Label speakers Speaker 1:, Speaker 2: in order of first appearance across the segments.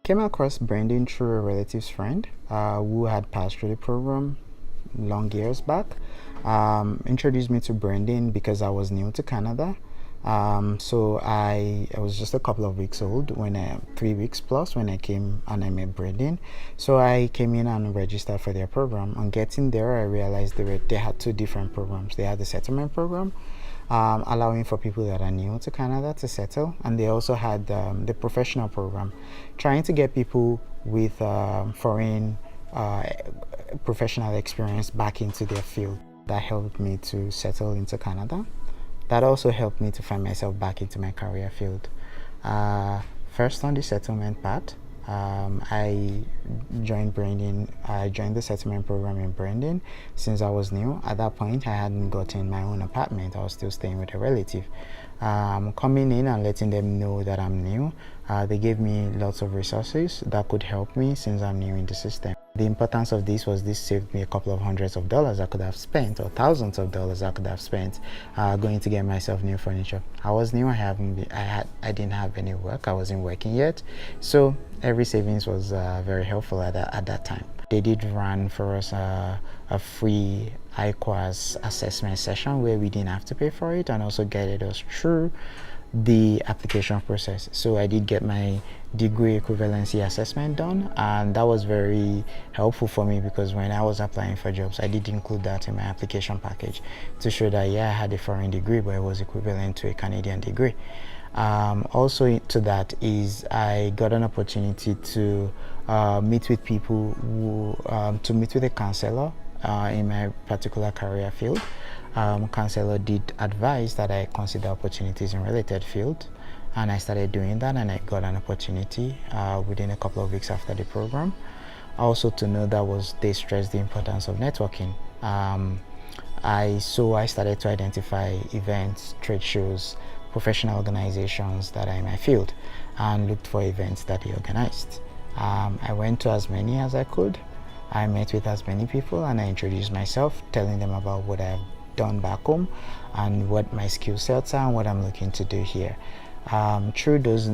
Speaker 1: came across Bredin through a relative's friend who had passed through the program long years back. Introduced me to Bredin because I was new to Canada. So I was just a couple of weeks old 3 weeks plus when I came and I met Bredin. So I came in and registered for their program. On getting there, I realized they had two different programs. They had the settlement program, allowing for people that are new to Canada to settle, and they also had the professional program, trying to get people with foreign professional experience back into their field. That helped me to settle into Canada. That also helped me to find myself back into my career field. First, on the settlement part, I joined Bredin. I joined the settlement program in Bredin since I was new. At that point, I hadn't gotten my own apartment. I was still staying with a relative. Coming in and letting them know that I'm new, they gave me lots of resources that could help me since I'm new in the system. The importance of this was this saved me a couple of hundreds of dollars I could have spent, or thousands of dollars I could have spent going to get myself new furniture. I was new. I didn't have any work. I wasn't working yet, so every savings was very helpful at that time. They did run for us a free IQAS assessment session where we didn't have to pay for it, and also guided us through the application process. So I did get my degree equivalency assessment done, and that was very helpful for me because when I was applying for jobs, I did include that in my application package to show that I had a foreign degree but it was equivalent to a Canadian degree. Also to that is I got an opportunity to meet with people to meet with a counselor in my particular career field. Counselor did advise that I consider opportunities in related field, and I started doing that, and I got an opportunity within a couple of weeks after the program. Also to know they stressed the importance of networking. I started to identify events, trade shows, professional organizations that are in my field, and looked for events that they organized. I went to as many as I could. I met with as many people, and I introduced myself, telling them about what I've done back home and what my skill sets are and what I'm looking to do here. Through those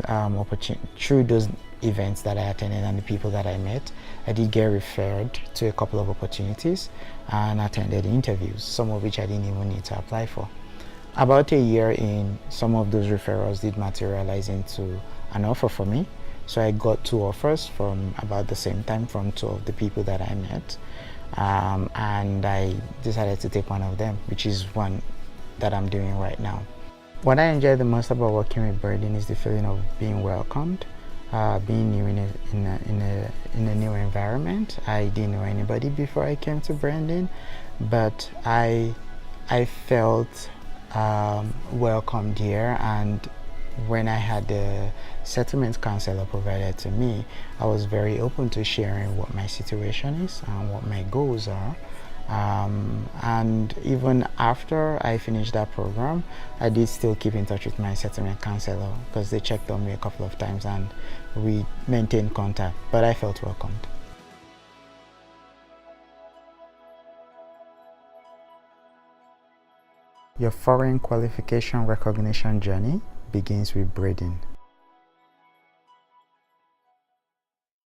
Speaker 1: events that I attended and the people that I met, I did get referred to a couple of opportunities and attended interviews, some of which I didn't even need to apply for. About a year in, some of those referrals did materialize into an offer for me. So I got two offers from about the same time from two of the people that I met. And I decided to take one of them, which is one that I'm doing right now. What I enjoy the most about working with Bredin is the feeling of being welcomed, being new in a new environment. I didn't know anybody before I came to Bredin, but I felt welcomed here, and when I had the settlement counselor provided to me, I was very open to sharing what my situation is and what my goals are. And even after I finished that program, I did still keep in touch with my settlement counselor because they checked on me a couple of times and we maintained contact, but I felt welcomed. Your foreign qualification recognition journey begins with Bredin.